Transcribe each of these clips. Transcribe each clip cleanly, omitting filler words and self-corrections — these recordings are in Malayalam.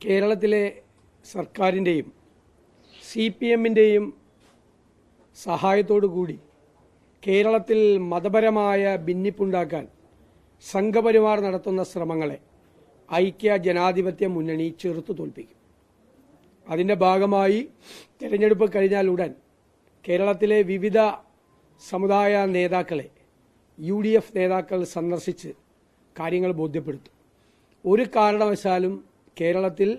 കേരളത്തിലെ സർക്കാരിൻ്റെയും CPMൻ്റെയും സഹായത്തോടു കൂടി കേരളത്തിൽ മതപരമായ ഭിന്നിപ്പുണ്ടാക്കാൻ സംഘപരിവാർ നടത്തുന്ന ശ്രമങ്ങളെ ഐക്യ ജനാധിപത്യ മുന്നണി ചെറുത്തു തോൽപ്പിക്കും. അതിൻ്റെ ഭാഗമായി തെരഞ്ഞെടുപ്പ് കഴിഞ്ഞാൽ ഉടൻ കേരളത്തിലെ വിവിധ സമുദായ നേതാക്കളെ UDF നേതാക്കൾ സന്ദർശിച്ച് കാര്യങ്ങൾ ബോധ്യപ്പെടുത്തും. ഒരു കാരണവശാലും കേരളത്തിൽ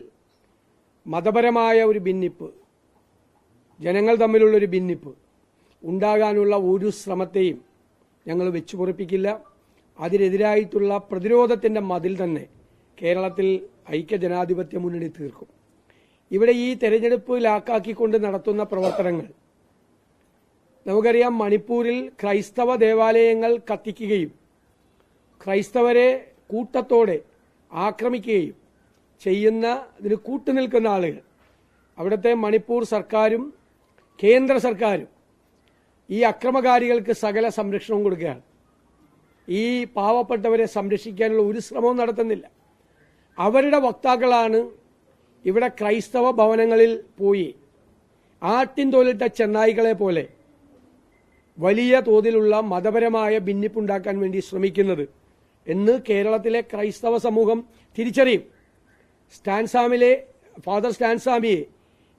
മതപരമായ ഒരു ഭിന്നിപ്പ്, ജനങ്ങൾ തമ്മിലുള്ളൊരു ഭിന്നിപ്പ് ഉണ്ടാകാനുള്ള ഒരു ശ്രമത്തെയും ഞങ്ങൾ വെച്ചുപൊറിപ്പിക്കില്ല. അതിനെതിരായിട്ടുള്ള പ്രതിരോധത്തിൻ്റെ മതിൽ തന്നെ കേരളത്തിൽ ഐക്യജനാധിപത്യ മുന്നണി തീർക്കും. ഇവിടെ ഈ തെരഞ്ഞെടുപ്പ് ലാക്കാക്കിക്കൊണ്ട് നടത്തുന്ന പ്രവർത്തനങ്ങൾ നമുക്കറിയാം. മണിപ്പൂരിൽ ക്രൈസ്തവ ദേവാലയങ്ങൾ കത്തിക്കുകയും ക്രൈസ്തവരെ കൂട്ടത്തോടെ ആക്രമിക്കുകയും ഇതിന് കൂട്ടുനിൽക്കുന്ന ആളുകൾ, അവിടുത്തെ മണിപ്പൂർ സർക്കാരും കേന്ദ്ര സർക്കാരും ഈ അക്രമകാരികൾക്ക് സകല സംരക്ഷണവും കൊടുക്കുകയാണ്. ഈ പാവപ്പെട്ടവരെ സംരക്ഷിക്കാനുള്ള ഒരു ശ്രമവും നടത്തുന്നില്ല. അവരുടെ വക്താക്കളാണ് ഇവിടെ ക്രൈസ്തവ ഭവനങ്ങളിൽ പോയി ആട്ടിൻ തോലിട്ട ചെന്നായികളെ പോലെ വലിയ തോതിലുള്ള മതപരമായ ഭിന്നിപ്പുണ്ടാക്കാൻ വേണ്ടി ശ്രമിക്കുന്നത് എന്ന് കേരളത്തിലെ ക്രൈസ്തവ സമൂഹം തിരിച്ചറിയും. ഫാദർ സ്റ്റാൻസാമിയെ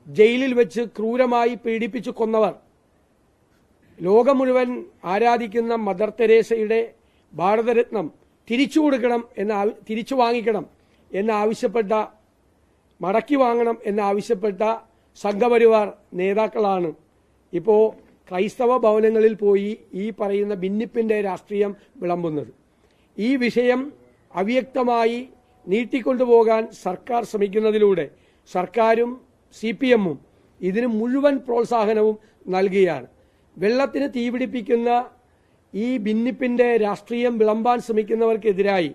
ജയിലിൽ വെച്ച് ക്രൂരമായി പീഡിപ്പിച്ചു കൊന്നവർ, ലോകം മുഴുവൻ ആരാധിക്കുന്ന മദർ തെരേസയുടെ ഭാരതരത്നം തിരിച്ചു വാങ്ങിക്കണം എന്നാവശ്യപ്പെട്ട, മടക്കി വാങ്ങണം എന്നാവശ്യപ്പെട്ട സംഘപരിവാർ നേതാക്കളാണ് ഇപ്പോൾ ക്രൈസ്തവ ഭവനങ്ങളിൽ പോയി ഈ പറയുന്ന ഭിന്നിപ്പിന്റെ രാഷ്ട്രീയം വിളമ്പുന്നത്. ഈ വിഷയം അവ്യക്തമായി നീട്ടിക്കൊണ്ടുപോകാൻ സർക്കാർ ശ്രമിക്കുന്നതിലൂടെ സർക്കാരും CPMഉം ഇതിന് മുഴുവൻ പ്രോത്സാഹനവും നൽകുകയാണ്. വെള്ളത്തിന് തീപിടിപ്പിക്കുന്ന ഈ ഭിന്നിപ്പിന്റെ രാഷ്ട്രീയം വിളമ്പാൻ ശ്രമിക്കുന്നവർക്കെതിരായി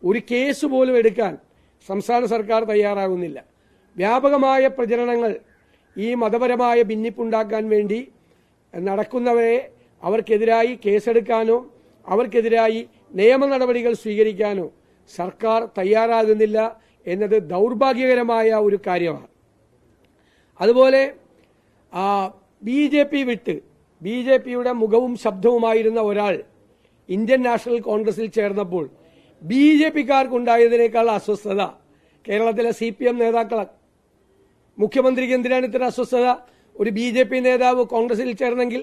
ഒരു കേസ് പോലും എടുക്കാൻ സംസ്ഥാന സർക്കാർ തയ്യാറാകുന്നില്ല. വ്യാപകമായ പ്രചരണങ്ങൾ ഈ മതപരമായ ഭിന്നിപ്പുണ്ടാക്കാൻ വേണ്ടി നടക്കുന്നവരെ അവർക്കെതിരായി കേസെടുക്കാനോ അവർക്കെതിരായി നിയമ നടപടികൾ സ്വീകരിക്കാനോ സർക്കാർ തയ്യാറാകുന്നില്ല എന്നത് ദൗർഭാഗ്യകരമായ ഒരു കാര്യമാണ്. അതുപോലെ BJP വിട്ട് BJPയുടെ മുഖവും ശബ്ദവുമായിരുന്ന ഒരാൾ ഇന്ത്യൻ നാഷണൽ കോൺഗ്രസിൽ ചേർന്നപ്പോൾ BJPക്കാർക്കുണ്ടായതിനേക്കാൾ അസ്വസ്ഥത കേരളത്തിലെ CPM നേതാക്കളാണ്. മുഖ്യമന്ത്രിക്ക് എന്തിനാണ് ഇത്ര അസ്വസ്ഥത? ഒരു BJP നേതാവ് കോൺഗ്രസിൽ ചേർന്നെങ്കിൽ,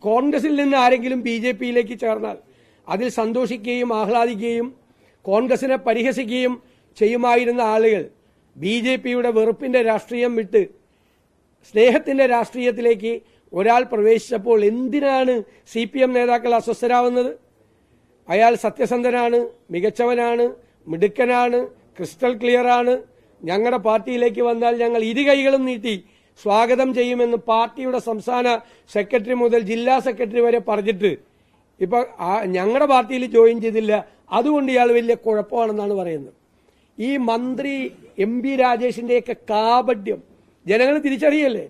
കോൺഗ്രസിൽ നിന്ന് ആരെങ്കിലും BJPയിലേക്ക് ചേർന്നാൽ അതിൽ സന്തോഷിക്കുകയും ആഹ്ലാദിക്കുകയും കോൺഗ്രസിനെ പരിഹസിക്കുകയും ചെയ്യുമായിരുന്ന ആളുകൾ BJPയുടെ വെറുപ്പിന്റെ രാഷ്ട്രീയം വിട്ട് സ്നേഹത്തിന്റെ രാഷ്ട്രീയത്തിലേക്ക് ഒരാൾ പ്രവേശിച്ചപ്പോൾ എന്തിനാണ് CPM നേതാക്കൾ അസ്വസ്ഥരാവുന്നത്? അയാൾ സത്യസന്ധനാണ്, മികച്ചവനാണ്, മിടുക്കനാണ്, ക്രിസ്റ്റൽ ക്ലിയറാണ്, ഞങ്ങളുടെ പാർട്ടിയിലേക്ക് വന്നാൽ ഞങ്ങൾ ഇരു കൈകളും നീട്ടി സ്വാഗതം ചെയ്യുമെന്ന് പാർട്ടിയുടെ സംസ്ഥാന സെക്രട്ടറി മുതൽ ജില്ലാ സെക്രട്ടറി വരെ പറഞ്ഞിട്ട് ഇപ്പൊ ഞങ്ങളുടെ പാർട്ടിയിൽ ജോയിൻ ചെയ്തില്ല, അതുകൊണ്ട് ഇയാൾ വലിയ കുഴപ്പമാണെന്നാണ് പറയുന്നത്. ഈ മന്ത്രി MP രാജേഷിന്റെയൊക്കെ കാപട്യം ജനങ്ങൾ തിരിച്ചറിയല്ലേ?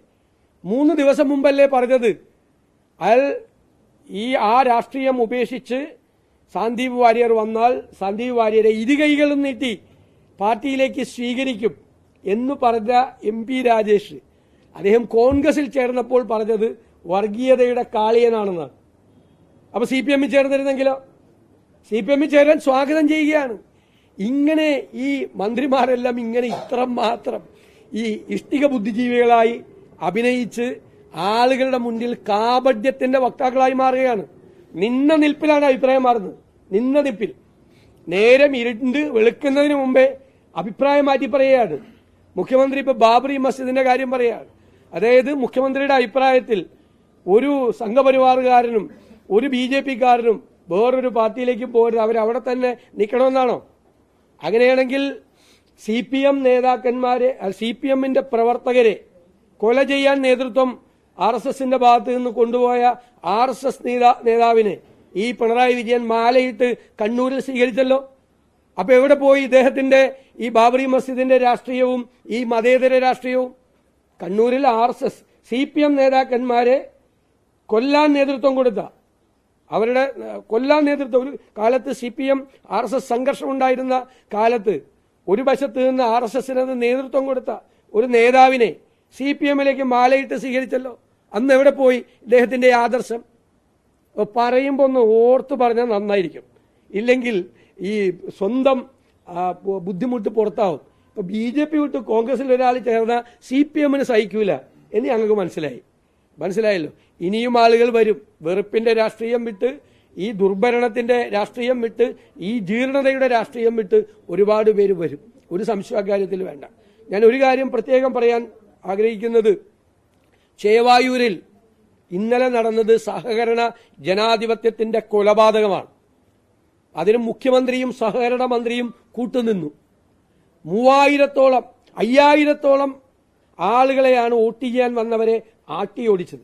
3 ദിവസം മുമ്പല്ലേ പറഞ്ഞത് അയാൾ ആ രാഷ്ട്രീയം ഉപേക്ഷിച്ച് സന്ദീപ് വാര്യർ വന്നാൽ സന്ദീപ് വാര്യരെ ഇരുകൈകളും നീട്ടി പാർട്ടിയിലേക്ക് സ്വീകരിക്കും എന്ന് പറഞ്ഞ MP രാജേഷ് അദ്ദേഹം കോൺഗ്രസിൽ ചേർന്നപ്പോൾ പറഞ്ഞത് വർഗീയതയുടെ കാളിയനാണെന്നാണ്. അപ്പൊ CPM ചേർന്നിരുന്നെങ്കിലോ? CPM ചേരാൻ സ്വാഗതം ചെയ്യുകയാണ്. ഇങ്ങനെ ഈ മന്ത്രിമാരെല്ലാം ഇങ്ങനെ ഇത്രമാത്രം ഈ ഇഷ്ടിക ബുദ്ധിജീവികളായി അഭിനയിച്ച് ആളുകളുടെ മുന്നിൽ കാപട്യത്തിന്റെ വക്താക്കളായി മാറുകയാണ്. നിന്ന നിൽപ്പിലാണ് അഭിപ്രായം മാറുന്നത്. നിന്ന നിൽപ്പിൽ നേരം ഇരുണ്ട് വെളുക്കുന്നതിന് മുമ്പേ അഭിപ്രായം മാറ്റി പറയുകയാണ്. മുഖ്യമന്ത്രി ഇപ്പൊ ബാബറി മസ്ജിദിന്റെ കാര്യം പറയുകയാണ്. അതായത് മുഖ്യമന്ത്രിയുടെ അഭിപ്രായത്തിൽ ഒരു സംഘപരിവാറുകാരനും ഒരു BJPക്കാരനും വേറൊരു പാർട്ടിയിലേക്ക് പോകരുത്, അവരവിടെ തന്നെ നിൽക്കണമെന്നാണോ? അങ്ങനെയാണെങ്കിൽ CPM നേതാക്കന്മാരെ, CPMന്റെ പ്രവർത്തകരെ കൊല ചെയ്യാൻ നേതൃത്വം RSSന്റെ ഭാഗത്ത് നിന്ന് കൊണ്ടുപോയ RSS നേതാവിനെ ഈ പിണറായി വിജയൻ മാലയിട്ട് കണ്ണൂരിൽ സ്വീകരിച്ചല്ലോ. അപ്പൊ എവിടെ പോയി ഇദ്ദേഹത്തിന്റെ ഈ ബാബറി മസ്ജിദിന്റെ രാഷ്ട്രീയവും ഈ മതേതര രാഷ്ട്രീയവും? കണ്ണൂരിൽ RSS CPM നേതാക്കന്മാരെ കൊല്ലാൻ നേതൃത്വം കൊടുത്ത, ഒരു കാലത്ത് CPM RSS സംഘർഷം ഉണ്ടായിരുന്ന കാലത്ത് ഒരു വശത്ത് നിന്ന് RSSന് നേതൃത്വം കൊടുത്ത ഒരു നേതാവിനെ CPMലേക്ക് മാലയിട്ട് സ്വീകരിച്ചല്ലോ. അന്ന് എവിടെ പോയി ഇദ്ദേഹത്തിന്റെ ആദർശം? പറയുമ്പോൾ ഒന്ന് ഓർത്ത് പറഞ്ഞാൽ നന്നായിരിക്കും. ഇല്ലെങ്കിൽ ഈ സ്വന്തം ബുദ്ധിമുട്ട് പുറത്താവും. ഇപ്പൊ BJP വിട്ട് കോൺഗ്രസിൽ ഒരാൾ ചേർന്ന CPMന് സഹിക്കൂല എന്ന് ഞങ്ങൾക്ക് മനസ്സിലായല്ലോ. ഇനിയും ആളുകൾ വരും. വെറുപ്പിന്റെ രാഷ്ട്രീയം വിട്ട്, ഈ ദുർഭരണത്തിന്റെ രാഷ്ട്രീയം വിട്ട്, ഈ ജീർണതയുടെ രാഷ്ട്രീയം വിട്ട് ഒരുപാട് പേര് വരും. ഒരു സംശയ കാര്യത്തിൽ വേണ്ട. ഞാൻ ഒരു കാര്യം പ്രത്യേകം പറയാൻ ആഗ്രഹിക്കുന്നത്, ചേവായൂരിൽ ഇന്നലെ നടന്നത് സഹകരണ ജനാധിപത്യത്തിന്റെ കൊലപാതകമാണ്. അതിന് മുഖ്യമന്ത്രിയും സഹകരണ മന്ത്രിയും കൂട്ടുനിന്നു. 5000-ഓളം ആളുകളെയാണ് വോട്ട് ചെയ്യാൻ വന്നവരെ ആട്ടിയോടിച്ചത്.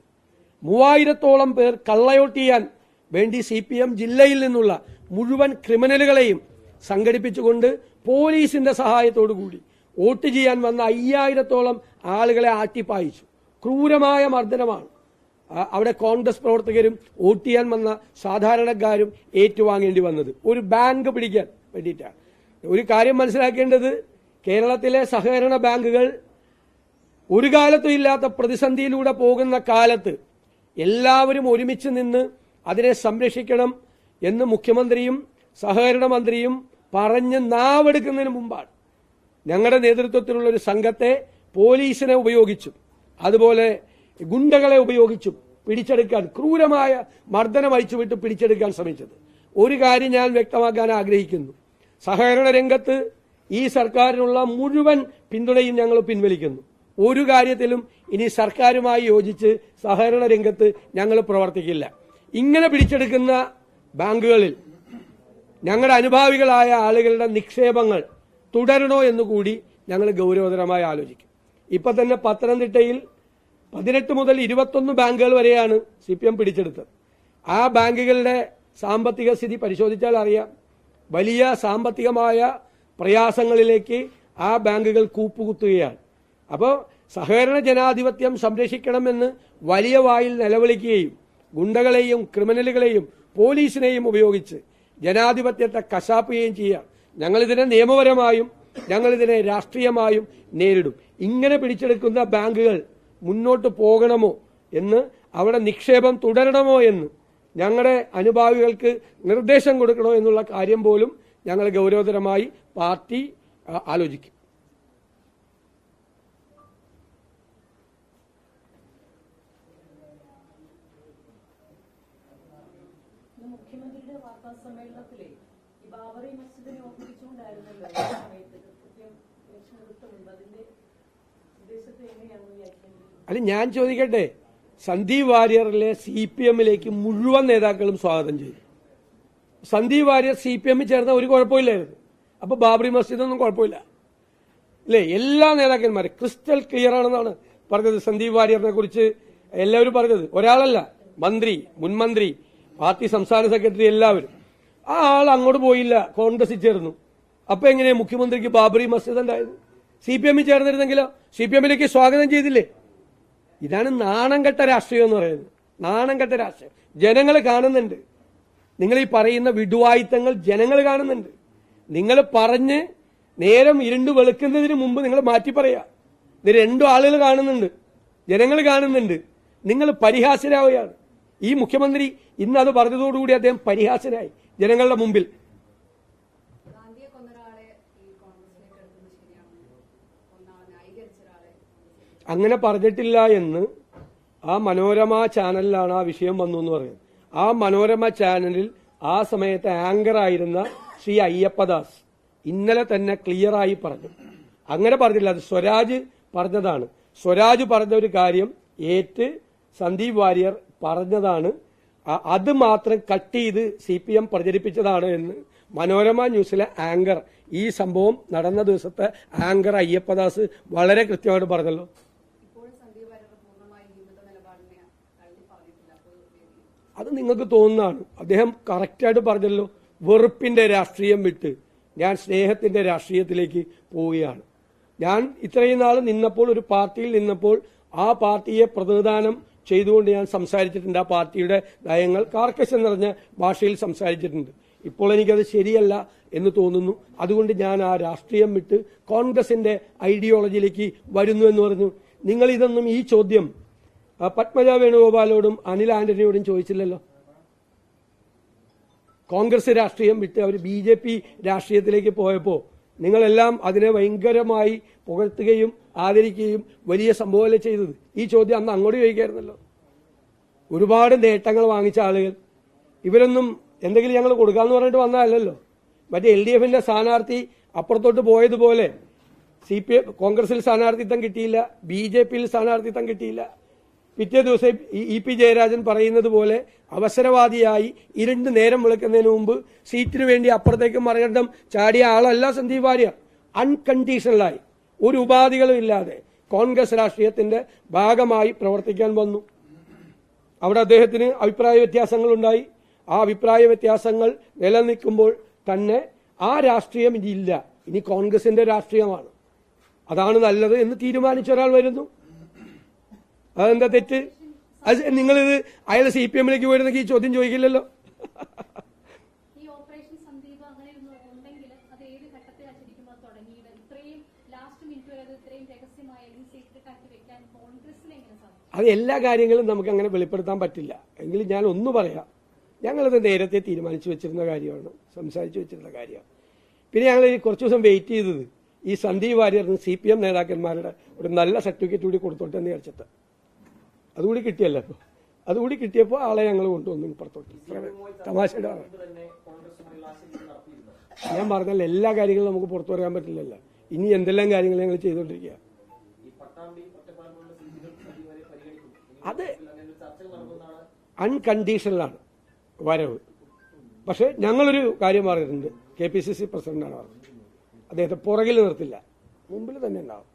3000-ഓളം പേർ കള്ളവോട്ട് ചെയ്യാൻ വേണ്ടി CPM ജില്ലയിൽ നിന്നുള്ള മുഴുവൻ ക്രിമിനലുകളെയും സംഘടിപ്പിച്ചുകൊണ്ട് പോലീസിന്റെ സഹായത്തോടു കൂടി വോട്ട് ചെയ്യാൻ വന്ന 5000-ഓളം ആളുകളെ ആട്ടിപ്പായിച്ചു. ക്രൂരമായ മർദ്ദനമാണ് അവിടെ കോൺഗ്രസ് പ്രവർത്തകരും വോട്ട് ചെയ്യാൻ വന്ന സാധാരണക്കാരും ഏറ്റുവാങ്ങേണ്ടി വന്നത്. ഒരു ബാങ്ക് പിടിക്കാൻ വേണ്ടിയിട്ടാണ്. ഒരു കാര്യം മനസ്സിലാക്കേണ്ടത്, കേരളത്തിലെ സഹകരണ ബാങ്കുകൾ ഒരു കാലത്തും ഇല്ലാത്ത പ്രതിസന്ധിയിലൂടെ പോകുന്ന കാലത്ത് എല്ലാവരും ഒരുമിച്ച് നിന്ന് അതിനെ സംരക്ഷിക്കണം എന്ന് മുഖ്യമന്ത്രിയും സഹകരണ മന്ത്രിയും പറഞ്ഞ് നാവെടുക്കുന്നതിന് മുമ്പാണ് ഞങ്ങളുടെ നേതൃത്വത്തിലുള്ള ഒരു സംഘത്തെ പോലീസിനെ ഉപയോഗിച്ചും അതുപോലെ ഗുണ്ടകളെ ഉപയോഗിച്ചും പിടിച്ചെടുക്കാൻ, ക്രൂരമായ മർദ്ദനം അഴിച്ചുവിട്ട് പിടിച്ചെടുക്കാൻ ശ്രമിച്ചത്. ഒരു കാര്യം ഞാൻ വ്യക്തമാക്കാൻ ആഗ്രഹിക്കുന്നു, സഹകരണ രംഗത്ത് ഈ സർക്കാരിനുള്ള മുഴുവൻ പിന്തുണയും ഞങ്ങൾ പിൻവലിക്കുന്നു. ഒരു കാര്യത്തിലും ഇനി സർക്കാരുമായി യോജിച്ച് സഹകരണ രംഗത്ത് ഞങ്ങൾ പ്രവർത്തിക്കില്ല. ഇങ്ങനെ പിടിച്ചെടുക്കുന്ന ബാങ്കുകളിൽ ഞങ്ങളുടെ അനുഭാവികളായ ആളുകളുടെ നിക്ഷേപങ്ങൾ തുടരണോ എന്നുകൂടി ഞങ്ങൾ ഗൗരവതരമായി ആലോചിക്കും. ഇപ്പൊ തന്നെ പത്തനംതിട്ടയിൽ 18 മുതൽ 21 ബാങ്കുകൾ വരെയാണ് CPM പിടിച്ചെടുത്തത്. ആ ബാങ്കുകളുടെ സാമ്പത്തിക സ്ഥിതി പരിശോധിച്ചാൽ അറിയാം. വലിയ സാമ്പത്തികമായ പ്രയാസങ്ങളിലേക്ക് ആ ബാങ്കുകൾ കൂപ്പുകുത്തുകയാണ്. അപ്പോൾ സഹകരണ ജനാധിപത്യം സംരക്ഷിക്കണമെന്ന് വലിയ വായിൽ നിലവിളിക്കുകയും ഗുണ്ടകളെയും ക്രിമിനലുകളെയും പോലീസിനെയും ഉപയോഗിച്ച് ജനാധിപത്യത്തെ കശാപ്പുകയും ചെയ്യാം. ഞങ്ങളിതിനെ നിയമപരമായും ഞങ്ങളിതിനെ രാഷ്ട്രീയമായും നേരിടും. ഇങ്ങനെ പിടിച്ചെടുക്കുന്ന ബാങ്കുകൾ മുന്നോട്ട് പോകണമോ എന്ന്, അവിടെ നിക്ഷേപം തുടരണമോ എന്ന് ഞങ്ങളുടെ അനുഭാവികൾക്ക് നിർദ്ദേശം കൊടുക്കണോ എന്നുള്ള കാര്യം പോലും ഞങ്ങൾ ഗൗരവതരമായി പാർട്ടി ആലോചിക്കും. മുഖ്യമന്ത്രിയുടെ വാർത്താ സമ്മേളനത്തിലെ ബാബറി മസ്ജിദിനെ ഓർമ്മിപ്പിച്ചുകൊണ്ടായിരുന്നല്ലോ സമയത്ത് അതിന്റെ ഉദ്ദേശത്തെ എങ്ങനെയാണ് വ്യാഖ്യാനിക്കുന്നത്? അല്ല, ഞാൻ ചോദിക്കട്ടെ, സന്ദീപ് വാര്യറിലെ CPMലേക്ക് മുഴുവൻ നേതാക്കളും സ്വാഗതം ചെയ്തു. സന്ദീപ് വാര്യർ CPM ചേർന്ന ഒരു കുഴപ്പമില്ലായിരുന്നു. അപ്പൊ ബാബറി മസ്ജിദൊന്നും കുഴപ്പമില്ല അല്ലേ? എല്ലാ നേതാക്കന്മാരും ക്രിസ്റ്റൽ ക്ലിയർ ആണെന്നാണ് പറഞ്ഞത്. സന്ദീപ് വാര്യറിനെ കുറിച്ച് എല്ലാവരും പറഞ്ഞത്. ഒരാളല്ല, മന്ത്രി, മുൻമന്ത്രി, പാർട്ടി സംസ്ഥാന സെക്രട്ടറി, എല്ലാവരും. ആ ആൾ അങ്ങോട്ട് പോയില്ല, കോൺഗ്രസിൽ ചേർന്നു. അപ്പൊ എങ്ങനെയാ മുഖ്യമന്ത്രിക്ക് ബാബറി മസ്ജിദ് ഉണ്ടായത്? CPM ചേർന്നിരുന്നെങ്കിലോ? CPMലേക്ക് സ്വാഗതം ചെയ്തില്ലേ? ഇതാണ് നാണം കെട്ട രാഷ്ട്രീയം എന്ന് പറയുന്നത്. നാണം കെട്ട രാഷ്ട്രീയം ജനങ്ങൾ കാണുന്നുണ്ട്. നിങ്ങൾ ഈ പറയുന്ന വിടുവായുത്തങ്ങൾ ജനങ്ങൾ കാണുന്നുണ്ട്. നിങ്ങൾ പറഞ്ഞ് നേരം ഇരുണ്ട് വെളുക്കുന്നതിന് മുമ്പ് നിങ്ങൾ മാറ്റി പറയാ. ഇത് രണ്ടു ആളുകൾ കാണുന്നുണ്ട്, ജനങ്ങൾ കാണുന്നുണ്ട്. നിങ്ങൾ പരിഹാസ്യരാവുകയാണ്. ഈ മുഖ്യമന്ത്രി ഇന്ന് അത് പറഞ്ഞതോടുകൂടി അദ്ദേഹം പരിഹാസ്യനായി ജനങ്ങളുടെ മുമ്പിൽ. അങ്ങനെ പറഞ്ഞിട്ടില്ല എന്ന് ആ മനോരമ ചാനലിലാണ് ആ വിഷയം വന്നു എന്ന് പറയുന്നത്. ആ മനോരമ ചാനലിൽ ആ സമയത്ത് ആങ്കർ ആയിരുന്ന ശ്രീ അയ്യപ്പദാസ് ഇന്നലെ തന്നെ ക്ലിയറായി പറഞ്ഞു. അങ്ങനെ പറഞ്ഞില്ല, അത് സ്വരാജ് പറഞ്ഞതാണ്. സ്വരാജ് പറഞ്ഞ ഒരു കാര്യം ഏറ്റ് സന്ദീപ് വാര്യർ പറഞ്ഞതാണ്. അത് മാത്രം കട്ട് ചെയ്ത് CPM പ്രചരിപ്പിച്ചതാണ് എന്ന് മനോരമ ന്യൂസിലെ ആങ്കർ, ഈ സംഭവം നടന്ന ദിവസത്തെ ആങ്കർ അയ്യപ്പദാസ് വളരെ കൃത്യമായിട്ട് പറഞ്ഞല്ലോ. അത് നിങ്ങൾക്ക് തോന്നുന്നതാണ്. അദ്ദേഹം കറക്റ്റായിട്ട് പറഞ്ഞല്ലോ. വെറുപ്പിന്റെ രാഷ്ട്രീയം വിട്ട് ഞാൻ സ്നേഹത്തിന്റെ രാഷ്ട്രീയത്തിലേക്ക് പോവുകയാണ്. ഞാൻ ഇത്രയും നാൾ നിന്നപ്പോൾ, ഒരു പാർട്ടിയിൽ നിന്നപ്പോൾ ആ പാർട്ടിയെ പ്രതിനിധാനം ചെയ്തുകൊണ്ട് ഞാൻ സംസാരിച്ചിട്ടുണ്ട്. ആ പാർട്ടിയുടെ നയങ്ങൾ കാർക്കശ്യം നിറഞ്ഞ ഭാഷയിൽ സംസാരിച്ചിട്ടുണ്ട്. ഇപ്പോൾ എനിക്കത് ശരിയല്ല എന്ന് തോന്നുന്നു. അതുകൊണ്ട് ഞാൻ ആ രാഷ്ട്രീയം വിട്ട് കോൺഗ്രസിന്റെ ഐഡിയോളജിയിലേക്ക് വരുന്നു എന്ന് പറഞ്ഞു. നിങ്ങൾ ഇതൊന്നും ഈ ചോദ്യം പത്മജ വേണുഗോപാലോടും അനിൽ ആന്റണിയോടും ചോദിച്ചില്ലല്ലോ. കോൺഗ്രസ് രാഷ്ട്രീയം വിട്ട് അവർ BJP രാഷ്ട്രീയത്തിലേക്ക് പോയപ്പോൾ നിങ്ങളെല്ലാം അതിനെ ഭയങ്കരമായി പുകഴ്ത്തുകയും ആദരിക്കുകയും വലിയ സംഭവമല്ലേ ചെയ്തത്. ഈ ചോദ്യം അന്ന് അങ്ങോട്ട് ചോദിക്കായിരുന്നല്ലോ. ഒരുപാട് നേട്ടങ്ങൾ വാങ്ങിച്ച ആളുകൾ ഇവരൊന്നും എന്തെങ്കിലും ഞങ്ങൾ കൊടുക്കാമെന്ന് പറഞ്ഞിട്ട് വന്നതല്ലല്ലോ. മറ്റേ LDFന്റെ സ്ഥാനാർത്ഥി അപ്പുറത്തോട്ട് പോയതുപോലെ കോൺഗ്രസിൽ സ്ഥാനാർത്ഥിത്വം കിട്ടിയില്ല, BJPയിൽ സ്ഥാനാർത്ഥിത്വം കിട്ടിയില്ല. പിറ്റേ ദിവസം EP ജയരാജൻ പറയുന്നത് പോലെ അവസരവാദിയായി ഇരുണ്ട് നേരം വിളിക്കുന്നതിന് മുമ്പ് സീറ്റിന് വേണ്ടി അപ്പുറത്തേക്ക് മറികടം ചാടിയ ആളല്ല സന്ദീപ് വാര്യർ. അൺകണ്ടീഷണലായി ഒരു ഉപാധികളും ഇല്ലാതെ കോൺഗ്രസ് രാഷ്ട്രീയത്തിന്റെ ഭാഗമായി പ്രവർത്തിക്കാൻ വന്നു. അവിടെ അദ്ദേഹത്തിന് അഭിപ്രായ വ്യത്യാസങ്ങളുണ്ടായി. ആ അഭിപ്രായ വ്യത്യാസങ്ങൾ നിലനിൽക്കുമ്പോൾ തന്നെ ആ രാഷ്ട്രീയം ഇനിയില്ല, ഇനി കോൺഗ്രസിന്റെ രാഷ്ട്രീയമാണ്, അതാണ് നല്ലത് എന്ന് തീരുമാനിച്ച ഒരാൾ വരുന്നു. അതെന്താ തെറ്റ്? അത് നിങ്ങളിത് അയാൾ CPMലേക്ക് പോയിരുന്നെങ്കിൽ ഈ ചോദ്യം ചോദിക്കില്ലല്ലോ. ഈ ഓപ്പറേഷൻ സന്ദീപ് അങ്ങനെ ഉണ്ടെങ്കിൽ അത് ഏത് ഘട്ടത്തിലായിരിക്കും തുടങ്ങിയത്? ഇത്രയും ലാസ്റ്റ് മിനിറ്റ് വരെ അത് ഇത്രയും രഹസ്യമായി അല്ലെങ്കിൽ സീക്രട്ട് ആക്കി വെക്കാൻ കോൺഗ്രസിന് എങ്ങനെ സാധിക്കും? അത് എല്ലാ കാര്യങ്ങളും നമുക്ക് അങ്ങനെ വെളിപ്പെടുത്താൻ പറ്റില്ല. എങ്കിലും ഞാൻ ഒന്ന് പറയാം, ഞങ്ങളത് നേരത്തെ തീരുമാനിച്ചു വെച്ചിരുന്ന കാര്യമാണ്, സംസാരിച്ചു വെച്ചിരുന്ന കാര്യമാണ്. പിന്നെ ഞങ്ങൾ കുറച്ചു ദിവസം വെയിറ്റ് ചെയ്തത് ഈ സന്ദീപ് വാര്യറിന് CPM നേതാക്കന്മാരുടെ ഒരു നല്ല സർട്ടിഫിക്കറ്റ് കൂടി കൊടുത്തോട്ടെ എന്ന് വിചാരിച്ചിട്ട്. അതുകൂടി കിട്ടിയല്ലോ. അപ്പോൾ അതുകൂടി കിട്ടിയപ്പോൾ ആളെ ഞങ്ങൾ കൊണ്ടുവന്നു ഇപ്പുറത്തോട്ട്. തമാശയുടെ ഞാൻ പറഞ്ഞല്ലോ, എല്ലാ കാര്യങ്ങളും നമുക്ക് പുറത്തു പറയാൻ പറ്റില്ലല്ലോ. ഇനി എന്തെല്ലാം കാര്യങ്ങൾ ഞങ്ങൾ ചെയ്തുകൊണ്ടിരിക്കുക. അത് അൺകണ്ടീഷണലാണ് വരവ്. പക്ഷെ ഞങ്ങളൊരു കാര്യം പറഞ്ഞിട്ടുണ്ട്, KPCC പ്രസിഡന്റാണ് പറഞ്ഞത്, അദ്ദേഹത്തെ പുറകിൽ നിർത്തില്ല, മുമ്പിൽ തന്നെ ഉണ്ടാവും.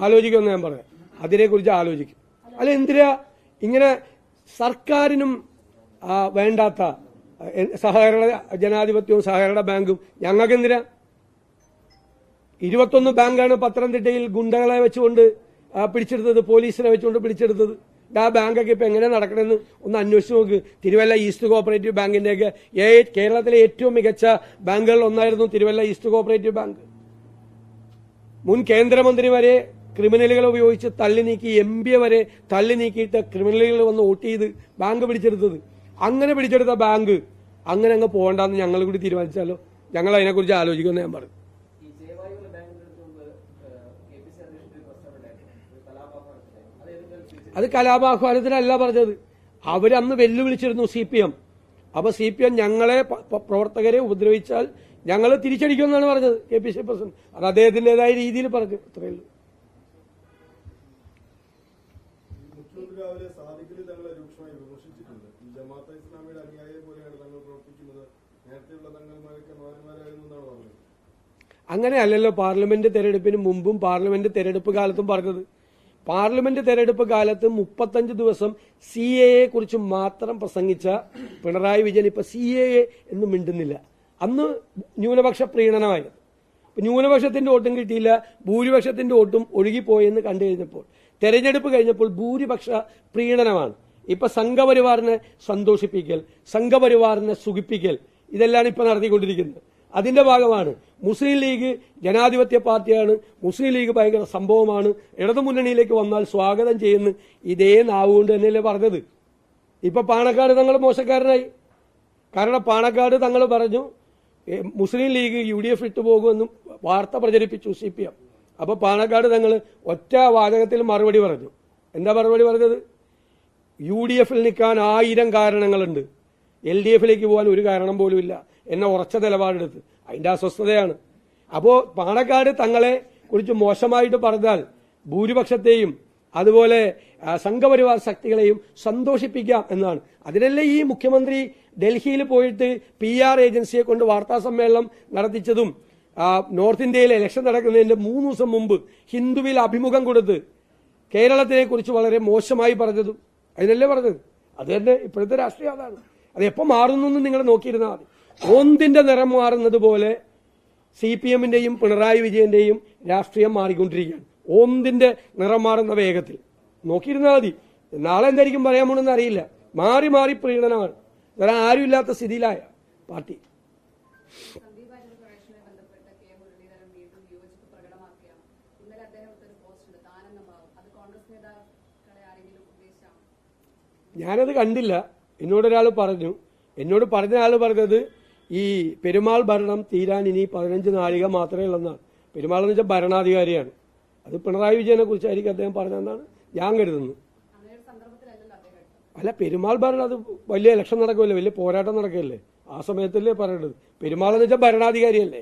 ആലോചിക്കുമെന്ന് ഞാൻ പറയാം. അതിനെക്കുറിച്ച് ആലോചിക്കും. അല്ല, എന്തിനാ ഇങ്ങനെ സർക്കാരിനും വേണ്ടാത്ത സഹകരണ ജനാധിപത്യവും സഹകരണ ബാങ്കും ഞങ്ങൾക്ക് എന്തിനാ? 21 ബാങ്കാണ് പത്തനംതിട്ടയിൽ ഗുണ്ടകളെ വെച്ചുകൊണ്ട് പിടിച്ചെടുത്തത്, പോലീസിനെ വെച്ചുകൊണ്ട് പിടിച്ചെടുത്തത്. ആ ബാങ്കൊക്കെ ഇപ്പൊ എങ്ങനെ നടക്കണമെന്ന് ഒന്ന് അന്വേഷിച്ച് നോക്ക്. തിരുവല്ല ഈസ്റ്റ് കോഓപ്പറേറ്റീവ് ബാങ്കിന്റെയൊക്കെ കേരളത്തിലെ ഏറ്റവും മികച്ച ബാങ്കുകളിൽ ഒന്നായിരുന്നു തിരുവല്ല ഈസ്റ്റ് കോഓപ്പറേറ്റീവ് ബാങ്ക്. മുൻ കേന്ദ്രമന്ത്രി വരെ ക്രിമിനലുകളെ ഉപയോഗിച്ച് തള്ളി നീക്കി, MP വരെ തള്ളി നീക്കിയിട്ട് ക്രിമിനലുകൾ വന്ന് വോട്ട് ചെയ്ത് ബാങ്ക് പിടിച്ചെടുത്തത്. അങ്ങനെ പിടിച്ചെടുത്ത ബാങ്ക് അങ്ങനെ അങ്ങ് പോകണ്ടെന്ന് ഞങ്ങൾ കൂടി തീരുമാനിച്ചാലോ? ഞങ്ങൾ അതിനെക്കുറിച്ച് ആലോചിക്കുമെന്ന് ഞാൻ പറഞ്ഞു. അത് കലാപാഹ്വാനത്തിനല്ല പറഞ്ഞത്. അവരന്ന് വെല്ലുവിളിച്ചിരുന്നു CPM. അപ്പൊ CPM ഞങ്ങളെ പ്രവർത്തകരെ ഉപദ്രവിച്ചാൽ ഞങ്ങൾ തിരിച്ചടിക്കുമെന്നാണ് പറഞ്ഞത് KPCC പ്രസിഡന്റ്. അത് അദ്ദേഹത്തിന്റേതായ രീതിയിൽ പറഞ്ഞു, അത്രയേ ഉള്ളൂ. അങ്ങനെയല്ലല്ലോ പാർലമെന്റ് തെരഞ്ഞെടുപ്പിന് മുമ്പും പാർലമെന്റ് തെരഞ്ഞെടുപ്പ് കാലത്തും പറഞ്ഞത്. പാർലമെന്റ് തെരഞ്ഞെടുപ്പ് കാലത്ത് 35 ദിവസം CAA കുറിച്ച് മാത്രം പ്രസംഗിച്ച പിണറായി വിജയൻ ഇപ്പൊ CAA എന്ന് മിണ്ടുന്നില്ല. അന്ന് ന്യൂനപക്ഷ പ്രീണനമായിരുന്നു. ന്യൂനപക്ഷത്തിന്റെ വോട്ടും കിട്ടിയില്ല, ഭൂരിപക്ഷത്തിന്റെ വോട്ടും ഒഴുകിപ്പോയെന്ന് കണ്ടു കഴിഞ്ഞപ്പോൾ തെരഞ്ഞെടുപ്പ് കഴിഞ്ഞപ്പോൾ ഭൂരിപക്ഷ പ്രീണനമാണ്. ഇപ്പൊ സംഘപരിവാറിനെ സന്തോഷിപ്പിക്കൽ, സംഘപരിവാറിനെ സുഖിപ്പിക്കൽ, ഇതെല്ലാം ഇപ്പൊ നടത്തിക്കൊണ്ടിരിക്കുന്നത്. അതിന്റെ ഭാഗമാണ്. മുസ്ലിം ലീഗ് ജനാധിപത്യ പാർട്ടിയാണ്, മുസ്ലിം ലീഗ് ഭയങ്കര സംഭവമാണ്, ഇടതുമുന്നണിയിലേക്ക് വന്നാൽ സ്വാഗതം ചെയ്യുന്നു, ഇതേ നാവുകൊണ്ട് തന്നെയല്ലേ പറഞ്ഞത്. ഇപ്പൊ പാണക്കാട് തങ്ങൾ മോശക്കാരനായി. കാരണം പാണക്കാട് തങ്ങൾ പറഞ്ഞു മുസ്ലിം ലീഗ് UDF ഇട്ടുപോകുമെന്നും വാർത്ത പ്രചരിപ്പിച്ചു CPM. അപ്പൊ പാണക്കാട് തങ്ങൾ ഒറ്റ വാചകത്തിൽ മറുപടി പറഞ്ഞു. എന്താ മറുപടി പറഞ്ഞത്? UDFൽ നിൽക്കാൻ 1000 കാരണങ്ങളുണ്ട്, LDFിലേക്ക് പോകാൻ ഒരു കാരണം പോലും ഇല്ല എന്ന ഉറച്ച നിലപാടെടുത്ത്. അതിന്റെ അസ്വസ്ഥതയാണ്. അപ്പോ പാണക്കാട് തങ്ങളെ കുറിച്ച് മോശമായിട്ട് പറഞ്ഞാൽ ഭൂരിപക്ഷത്തെയും അതുപോലെ സംഘപരിവാർ ശക്തികളെയും സന്തോഷിപ്പിക്കാം എന്നാണ്. അതിനല്ലേ ഈ മുഖ്യമന്ത്രി ഡൽഹിയിൽ പോയിട്ട് PR ഏജൻസിയെ കൊണ്ട് വാർത്താ സമ്മേളനം നടത്തിച്ചതും നോർത്ത് ഇന്ത്യയിൽ ഇലക്ഷൻ നടക്കുന്നതിന്റെ 3 ദിവസം മുമ്പ് ഹിന്ദുവിൽ അഭിമുഖം കൊടുത്ത് കേരളത്തിനെ കുറിച്ച് വളരെ മോശമായി പറഞ്ഞതും അതിനല്ലേ പറഞ്ഞത്. അത് തന്നെ ഇപ്പോഴത്തെ രാഷ്ട്രീയം അതാണ്. അത് എപ്പോൾ മാറുന്നു നിങ്ങൾ നോക്കിയിരുന്നാൽ മതി. ഓന്തിന്റെ നിറം മാറുന്നത് പോലെ CPMന്റെയും പിണറായി വിജയന്റെയും രാഷ്ട്രീയം മാറിക്കൊണ്ടിരിക്കുകയാണ്. ഓന്തിന്റെ നിറം മാറുന്ന വേഗത്തിൽ നോക്കിയിരുന്നാൽ മതി. നാളെ എന്തായിരിക്കും പറയാൻ പോണെന്ന് അറിയില്ല. മാറി മാറി പ്രീണനമാണ്. വേറെ ആരും ഇല്ലാത്ത സ്ഥിതിയിലായ പാർട്ടി. ഞാനത് കണ്ടില്ല. എന്നോടൊരാൾ പറഞ്ഞു. എന്നോട് പറഞ്ഞ ആൾ പറഞ്ഞത് ഈ പെരുമാൾ ഭരണം തീരാൻ ഇനി 15 നാഴിക മാത്രമേ ഉള്ളെന്നാണ്. പെരുമാൾ എന്ന് വെച്ചാൽ ഭരണാധികാരിയാണ്. അത് പിണറായി വിജയനെ കുറിച്ചായിരിക്കും അദ്ദേഹം പറഞ്ഞതെന്നാണ് ഞാൻ കരുതുന്നത്. അല്ല, പെരുമാൾ ഭരണം അത് വലിയ ഇലക്ഷൻ നടക്കുമല്ലേ, വലിയ പോരാട്ടം നടക്കുകയല്ലേ, ആ സമയത്തല്ലേ പറയേണ്ടത്. പെരുമാൾ എന്ന് വെച്ചാൽ ഭരണാധികാരിയല്ലേ.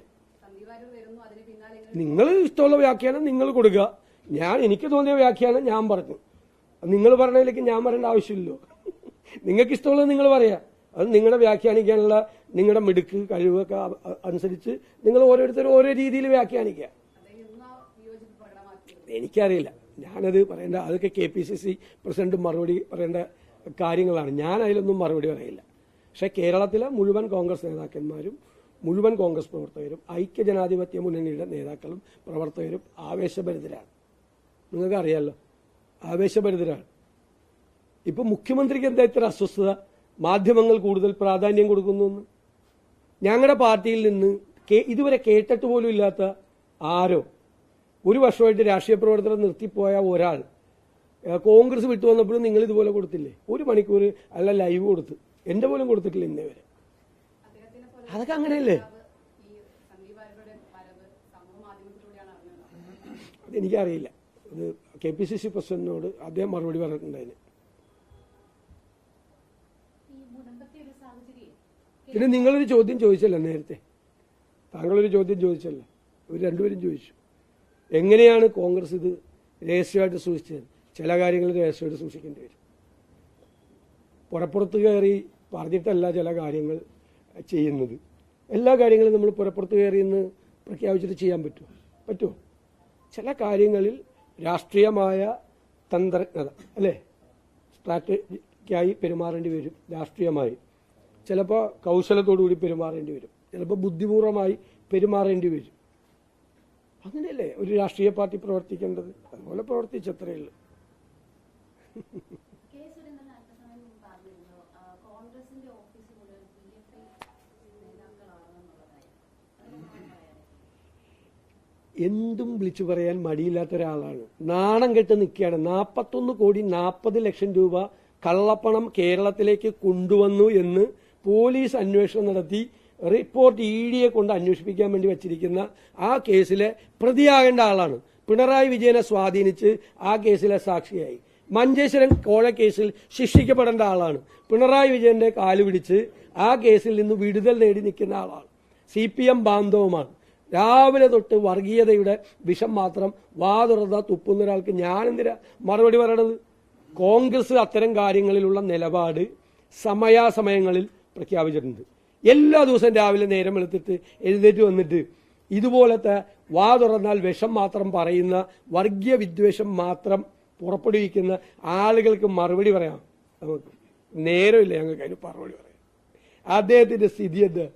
നിങ്ങൾ ഇഷ്ടമുള്ള വ്യാഖ്യാനം നിങ്ങൾ കൊടുക്കുക. എനിക്ക് തോന്നിയ വ്യാഖ്യാനം ഞാൻ പറഞ്ഞു. നിങ്ങൾ പറഞ്ഞതിലേക്ക് ഞാൻ പറയേണ്ട ആവശ്യമില്ലല്ലോ. നിങ്ങൾക്ക് ഇഷ്ടമുള്ളത് നിങ്ങൾ പറയാം. അത് നിങ്ങളുടെ വ്യാഖ്യാനിക്കാനുള്ള നിങ്ങളുടെ മിടുക്ക് കഴിവൊക്കെ അനുസരിച്ച് നിങ്ങൾ ഓരോരുത്തരും ഓരോ രീതിയിൽ വ്യാഖ്യാനിക്കുക. എനിക്കറിയില്ല, ഞാനത് പറയേണ്ട, അതൊക്കെ KPCC പ്രസിഡന്റ് മറുപടി പറയേണ്ട കാര്യങ്ങളാണ്. ഞാൻ അതിലൊന്നും മറുപടി പറയില്ല. പക്ഷെ കേരളത്തിലെ മുഴുവൻ കോൺഗ്രസ് നേതാക്കന്മാരും മുഴുവൻ കോൺഗ്രസ് പ്രവർത്തകരും ഐക്യജനാധിപത്യ മുന്നണിയുടെ നേതാക്കളും പ്രവർത്തകരും ആവേശഭരിതരാണ്. നിങ്ങൾക്ക് അറിയാമല്ലോ, ആവേശഭരിതരാണ്. ഇപ്പൊ മുഖ്യമന്ത്രിക്ക് എന്താ ഇത്ര അസ്വസ്ഥത? മാധ്യമങ്ങൾ കൂടുതൽ പ്രാധാന്യം കൊടുക്കുന്നു. ഞങ്ങളുടെ പാർട്ടിയിൽ നിന്ന് ഇതുവരെ കേട്ടിട്ട് പോലും ഇല്ലാത്ത ആരോ, ഒരു വർഷമായിട്ട് രാഷ്ട്രീയ പ്രവർത്തനം നിർത്തിപ്പോയ ഒരാൾ കോൺഗ്രസ് വിട്ടു വന്നപ്പോഴും നിങ്ങൾ ഇതുപോലെ കൊടുത്തില്ലേ? 1 മണിക്കൂർ അല്ല ലൈവ് കൊടുത്ത്, എന്റെ പോലും കൊടുത്തിട്ടില്ല ഇന്നേ വരെ. അതൊക്കെ അങ്ങനെയല്ലേ? അതെനിക്കറിയില്ല. അത് KPCC പ്രസിഡന്റിനോട് അദ്ദേഹം മറുപടി പറഞ്ഞിട്ടുണ്ടായിരുന്നു. പിന്നെ നിങ്ങളൊരു ചോദ്യം ചോദിച്ചല്ലോ നേരത്തെ, താങ്കളൊരു ചോദ്യം ചോദിച്ചല്ലോ, ഇവർ രണ്ടുപേരും ചോദിച്ചു, എങ്ങനെയാണ് കോൺഗ്രസ് ഇത് രഹസ്യമായിട്ട് സൂക്ഷിച്ചത്? ചില കാര്യങ്ങൾ രഹസ്യമായിട്ട് സൂക്ഷിക്കേണ്ടി വരും. പുറപ്പുറത്ത് കയറി പറഞ്ഞിട്ടല്ല ചില കാര്യങ്ങൾ ചെയ്യുന്നത്. എല്ലാ കാര്യങ്ങളും നമ്മൾ പുറപ്പുറത്ത് കയറി എന്ന് പ്രഖ്യാപിച്ചിട്ട് ചെയ്യാൻ പറ്റുമോ? ചില കാര്യങ്ങളിൽ രാഷ്ട്രീയമായ തന്ത്രജ്ഞത, അല്ലേ, സ്ട്രാറ്റജിക്കായി പെരുമാറേണ്ടി വരും. രാഷ്ട്രീയമായി ചിലപ്പോൾ കൗശലത്തോടുകൂടി പെരുമാറേണ്ടി വരും, ചിലപ്പോൾ ബുദ്ധിപൂർവമായി പെരുമാറേണ്ടി വരും. അങ്ങനെയല്ലേ ഒരു രാഷ്ട്രീയ പാർട്ടി പ്രവർത്തിക്കേണ്ടത്? അതുപോലെ പ്രവർത്തിച്ചത്രയേ ഉള്ളൂ. എന്തും വിളിച്ചു പറയാൻ മടിയില്ലാത്ത ഒരാളാണ്. നാണം കെട്ട് നിൽക്കുകയാണ്. 41,40,00,000 രൂപ കള്ളപ്പണം കേരളത്തിലേക്ക് കൊണ്ടുവന്നു എന്ന് പോലീസ് അന്വേഷണം നടത്തി റിപ്പോർട്ട് EDയെ കൊണ്ട് അന്വേഷിപ്പിക്കാൻ വേണ്ടി വച്ചിരിക്കുന്ന ആ കേസിലെ പ്രതിയാകേണ്ട ആളാണ്. പിണറായി വിജയനെ സ്വാധീനിച്ച് ആ കേസിലെ സാക്ഷിയായി. മഞ്ചേശ്വരം കോഴക്കേസിൽ ശിക്ഷിക്കപ്പെടേണ്ട ആളാണ്. പിണറായി വിജയന്റെ കാല് പിടിച്ച് ആ കേസിൽ നിന്ന് വിടുതൽ നേടി നിൽക്കുന്ന ആളാണ്. CPM ബാന്ധവമാണ്. രാവിലെ തൊട്ട് വർഗീയതയുടെ വിഷം മാത്രം വാതുറന്ന തുപ്പുന്ന ഒരാൾക്ക് ഞാനെന്തിനാ മറുപടി പറയണത്? കോൺഗ്രസ് അത്തരം കാര്യങ്ങളിലുള്ള നിലപാട് സമയാസമയങ്ങളിൽ പ്രഖ്യാപിച്ചിട്ടുണ്ട്. എല്ലാ ദിവസവും രാവിലെ നേരം വെളുത്തിട്ട് എഴുന്നേറ്റ് വന്നിട്ട് ഇതുപോലത്തെ വാ തുറന്നാൽ വിഷം മാത്രം പറയുന്ന വർഗീയ വിദ്വേഷം മാത്രം പുറപ്പെടുവിക്കുന്ന ആളുകൾക്ക് മറുപടി പറയാം. നമുക്ക് നേരമില്ല ഞങ്ങൾക്ക് അതിന് മറുപടി പറയാം. അദ്ദേഹത്തിന്റെ സ്ഥിതി എന്താ?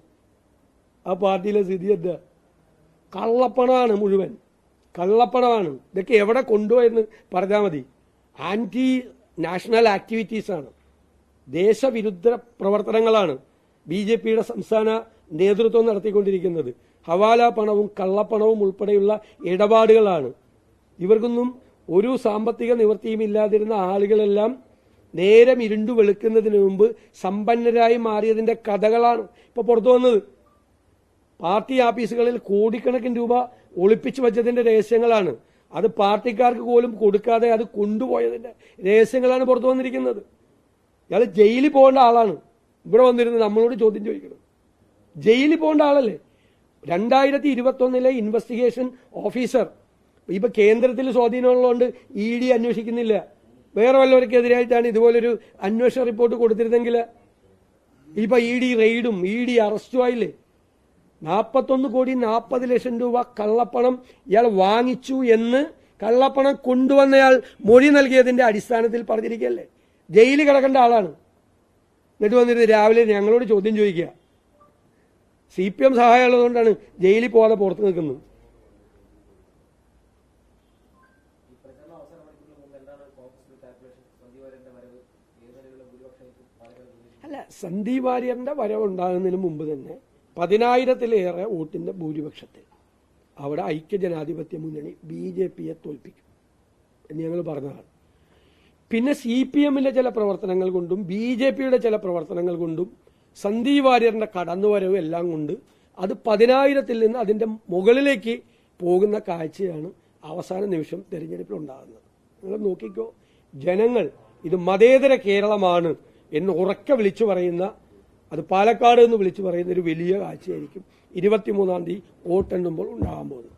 ആ പാർട്ടിയിലെ സ്ഥിതി എന്താ? കള്ളപ്പണമാണ്, മുഴുവൻ കള്ളപ്പണമാണ്. ഇതൊക്കെ എവിടെ കൊണ്ടുപോയെന്ന് പറഞ്ഞാൽ മതി. ആന്റി നാഷണൽ ആക്ടിവിറ്റീസാണ്, ദേശവിരുദ്ധ പ്രവർത്തനങ്ങളാണ് BJPയുടെ സംസ്ഥാന നേതൃത്വം നടത്തിക്കൊണ്ടിരിക്കുന്നത്. ഹവാല പണവും കള്ളപ്പണവും ഉൾപ്പെടെയുള്ള ഇടപാടുകളാണ്. ഇവർക്കൊന്നും ഒരു സാമ്പത്തിക നിവൃത്തിയും ഇല്ലാതിരുന്ന ആളുകളെല്ലാം നേരം ഇരുണ്ടു വെളുക്കുന്നതിന് മുമ്പ് സമ്പന്നരായി മാറിയതിന്റെ കഥകളാണ് ഇപ്പൊ പുറത്തു വന്നത്. പാർട്ടി ആഫീസുകളിൽ കോടിക്കണക്കിന് രൂപ ഒളിപ്പിച്ചു വച്ചതിന്റെ രഹസ്യങ്ങളാണ്. അത് പാർട്ടിക്കാർക്ക് പോലും കൊടുക്കാതെ അത് കൊണ്ടുപോയതിന്റെ രഹസ്യങ്ങളാണ് പുറത്തു വന്നിരിക്കുന്നത്. ഇയാൾ ജയിലിൽ പോകേണ്ട ആളാണ്. ഇവിടെ വന്നിരുന്ന് നമ്മളോട് ചോദ്യം ചോദിക്കണം. ജയിലിൽ പോകേണ്ട ആളല്ലേ? 2021 ഇൻവെസ്റ്റിഗേഷൻ ഓഫീസർ. ഇപ്പൊ കേന്ദ്രത്തിൽ സ്വാധീനമുള്ളതുകൊണ്ട് ED അന്വേഷിക്കുന്നില്ല. വേറെ വല്ലവർക്കെതിരായിട്ടാണ് ഇതുപോലൊരു അന്വേഷണ റിപ്പോർട്ട് കൊടുത്തിരുന്നെങ്കിൽ ഇപ്പൊ ED റെയ്ഡും ED അറസ്റ്റും ആയില്ലേ? 41,40,00,000 രൂപ കള്ളപ്പണം ഇയാൾ വാങ്ങിച്ചു എന്ന് കള്ളപ്പണം കൊണ്ടുവന്നയാൾ മൊഴി നൽകിയതിന്റെ അടിസ്ഥാനത്തിൽ പറഞ്ഞിരിക്കുകയല്ലേ. ജയിലിൽ കിടക്കേണ്ട ആളാണ്. എന്നിട്ട് വന്നിട്ട് രാവിലെ ഞങ്ങളോട് ചോദ്യം ചോദിക്കുക. CPM സഹായം ഉള്ളതുകൊണ്ടാണ് ജയിലിൽ പോകാതെ പുറത്തു നിൽക്കുന്നത്. സന്ദീപ് വാര്യറിന്റെ വരവുണ്ടാകുന്നതിന് മുമ്പ് തന്നെ 10,000-ലേറെ വോട്ടിന്റെ ഭൂരിപക്ഷത്തിൽ അവിടെ ഐക്യജനാധിപത്യ മുന്നണി BJPയെ തോൽപ്പിക്കും എന്ന് ഞങ്ങൾ പറഞ്ഞതാണ്. പിന്നെ CPMന്റെ ചില പ്രവർത്തനങ്ങൾ കൊണ്ടും BJPയുടെ ചില പ്രവർത്തനങ്ങൾ കൊണ്ടും സന്ദീപ് വാര്യറിന്റെ കടന്നുവരവ് എല്ലാം കൊണ്ട് അത് 10,000-ൽ നിന്ന് അതിന്റെ മുകളിലേക്ക് പോകുന്ന കാഴ്ചയാണ് അവസാന നിമിഷം തെരഞ്ഞെടുപ്പിൽ ഉണ്ടാകുന്നത്. നിങ്ങൾ നോക്കിക്കോ, ജനങ്ങൾ ഇത് മതേതര കേരളമാണ് എന്ന് ഉറക്കെ വിളിച്ചു പറയുന്ന, അത് പാലക്കാട് എന്ന് വിളിച്ചു പറയുന്ന ഒരു വലിയ കാഴ്ചയായിരിക്കും 23-ാം തീയതി വോട്ടെണ്ണുമ്പോൾ ഉണ്ടാകാൻ പോകുന്നത്.